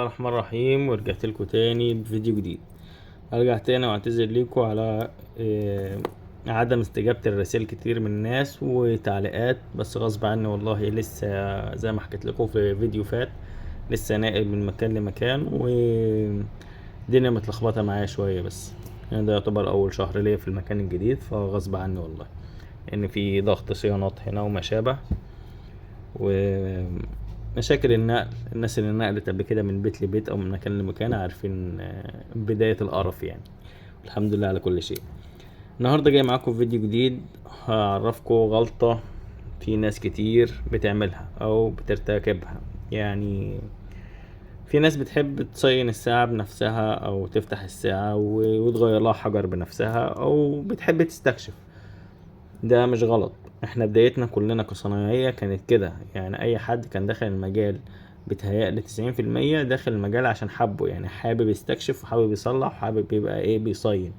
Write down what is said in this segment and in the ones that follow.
الرحمن الرحيم، ورجعت لكم تاني بفيديو جديد. ارجع تاني واعتذر لكم على عدم استجابة الرسائل كتير من الناس وتعليقات، بس غصب عني والله. لسه زي ما حكيت لكم في فيديو فات، لسه ناقل من مكان لمكان والدنيا متلخبطة معايا شوية. بس يعني ده يعتبر اول شهر ليا في المكان الجديد، فغصب عني والله ان في ضغط صيانات هنا وما شابه، ومشاكل النقل. الناس اللي نقلت قبل كده من بيت لبيت او من مكان لمكان عارفين بداية القرف يعني. الحمد لله على كل شيء. النهاردة جاي معاكم في فيديو جديد، هعرفكم غلطة في ناس كتير بتعملها او بترتكبها. يعني في ناس بتحب تصين الساعة بنفسها او تفتح الساعة وتغير لها حجر بنفسها، او بتحب تستكشف. ده مش غلط، احنا بدايتنا كلنا كصنايعية كانت كده. يعني اي حد كان داخل المجال بيتهيألي 90% داخل المجال عشان حبه، يعني حابب يستكشف وحابب يصلح وحابب يبقى ايه بيصين.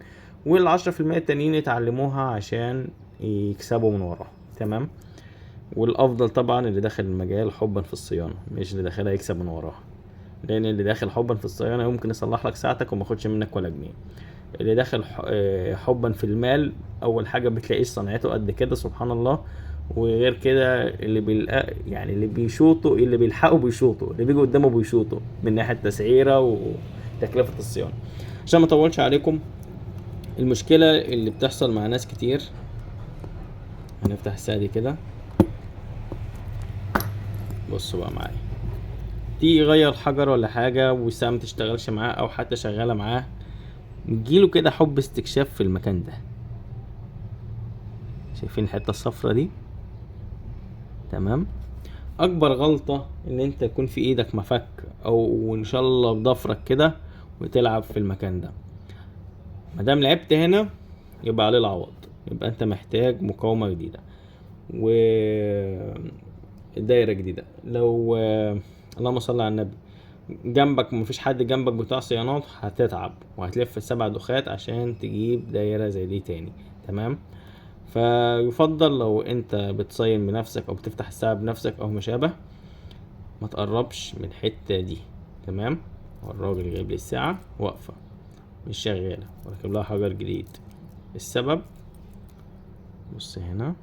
وال10% التانيين يتعلموها عشان يكسبوا من وراها. تمام. والافضل طبعا اللي داخل المجال حبا في الصيانة، مش اللي داخلها يكسب من وراها. لان اللي داخل حبا في الصيانة يمكن يصلح لك ساعتك وما ياخدش منك ولا جنيه. اللي داخل حبا في المال، اول حاجه بتلاقيه صنعته قد كده سبحان الله. وغير كده اللي يعني اللي بيشوطوا، اللي بيلحقوا بيشوطوا، اللي بيجي قدامه بيشوطوا من ناحيه تسعيره وتكلفه الصيانه. عشان ما اطولش عليكم، المشكله اللي بتحصل مع ناس كتير، هنفتح الساعه دي كده. بصوا بقى معايا، تيجي يغير حجر ولا حاجه والساعه متشتغلش معاه او حتى شغاله معاه، يجيله كده حب استكشاف في المكان ده. شايفين الحته الصفرا دي؟ تمام. اكبر غلطة ان انت يكون في ايدك مفك او ان شاء الله بضفرك كده وتلعب في المكان ده. مادام لعبت هنا يبقى عليه العوض، يبقى انت محتاج مقاومة جديدة و دايرة جديدة. لو اللهم صل على النبي، جنبك مفيش حد جنبك بتاع صيانات، هتتعب وهتلف 7 دخات عشان تجيب دايرة زي دي تاني. تمام. فيفضل لو انت بتصين بنفسك او بتفتح الساعة بنفسك او مشابه، ما تقربش من الحتة دي. تمام. والراجل جايب لي الساعة واقفة مش شغالة وراكب لها حجر جديد. السبب، بص هنا،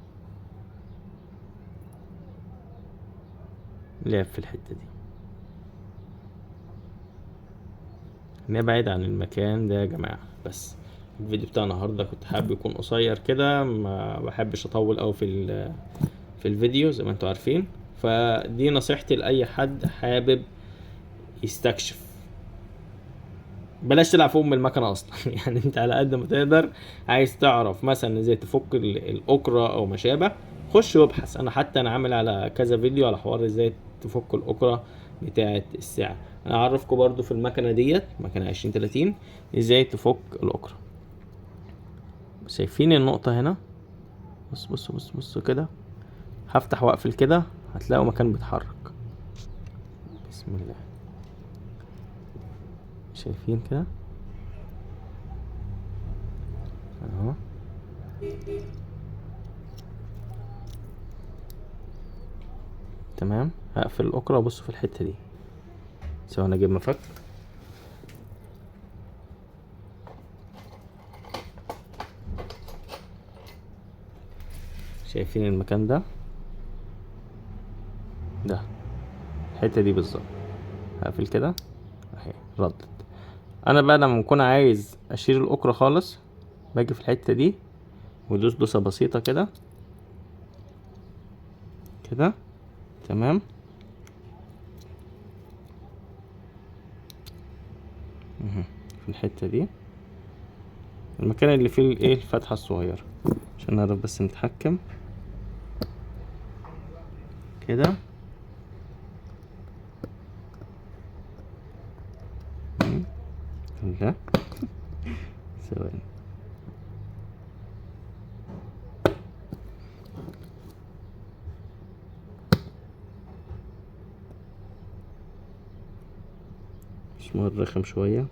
لعب في الحتة دي. نبعد عن المكان ده يا جماعة. بس الفيديو بتاع النهاردة كنت حابب يكون قصير كده، ما بحبش اطول اوي في الفيديو زي ما انتوا عارفين. فدي نصيحتي لأي حد حابب يستكشف. بلاش تلعب فوق من المكنه اصلا يعني انت على قد ما تقدر عايز تعرف مثلا ازاي تفك الاكرة او ما شابه، خش وابحث. انا عامل على كذا فيديو على حوار ازاي تفك الاكرة بتاعه الساعه. انا اعرفكم برضو في المكنه ديت، مكنه 2030، ازاي تفك الاكرة. شايفين النقطه هنا؟ بص بص بص بص كده، هفتح واقفل كده هتلاقوا مكان بيتحرك. بسم الله. شايفين كده اهو. تمام. هقفل الاكرة وابص في الحته دي، سواء انا اجيب مفك. شايفين المكان ده الحته دي بالظبط. هقفل كده اهي، ردت. انا بقى لما بكون عايز اشيل الاكرة خالص، باجي في الحته دي وادوس دوسه بسيطه كده كده. تمام. في الحته دي، المكان اللي فيه الايه الفتحه الصغيره، عشان نعرف بس نتحكم كده. لا، ثواني. مش رخم شويه.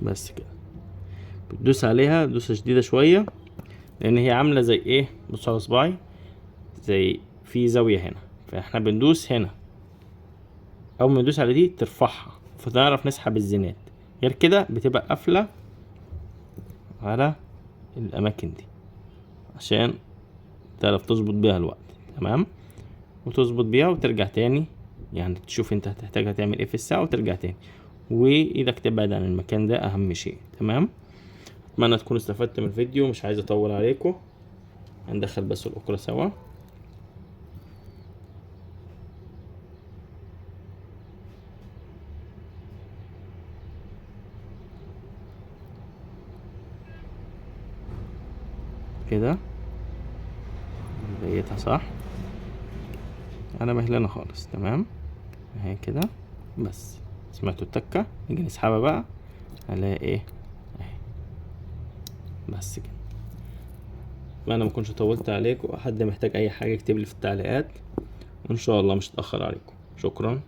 بس كده. بتدوس عليها دوسة شديدة شوية، لان هي عاملة زي ايه، بصوا على صباعي زي في زاوية هنا، فاحنا بندوس هنا. اول ما ندوس على دي ترفعها فتعرف نسحب الزينات، غير كده بتبقى قافلة على الاماكن دي عشان تعرف تظبط بيها الوقت. تمام، وتظبط بيها وترجع تاني، يعني تشوف انت هتحتاجها تعمل ايه في الساعة وترجع تاني، وايدك تبعد عن المكان ده اهم شيء. تمام، اتمنى تكونوا استفدت من الفيديو، مش عايز اطول عليكم. هندخل بس الاكرة سوا كده، لقيتها صح، انا مهلنا خالص. تمام اهي كده، بس سمعتوا التكة، نيجي نسحبها بقى هنلاقي ايه اهي، بس كده. اتمنى ما كنتش طولت عليكم، حد محتاج اي حاجة يكتب لي في التعليقات، وان شاء الله مش هتأخر عليكم. شكرا.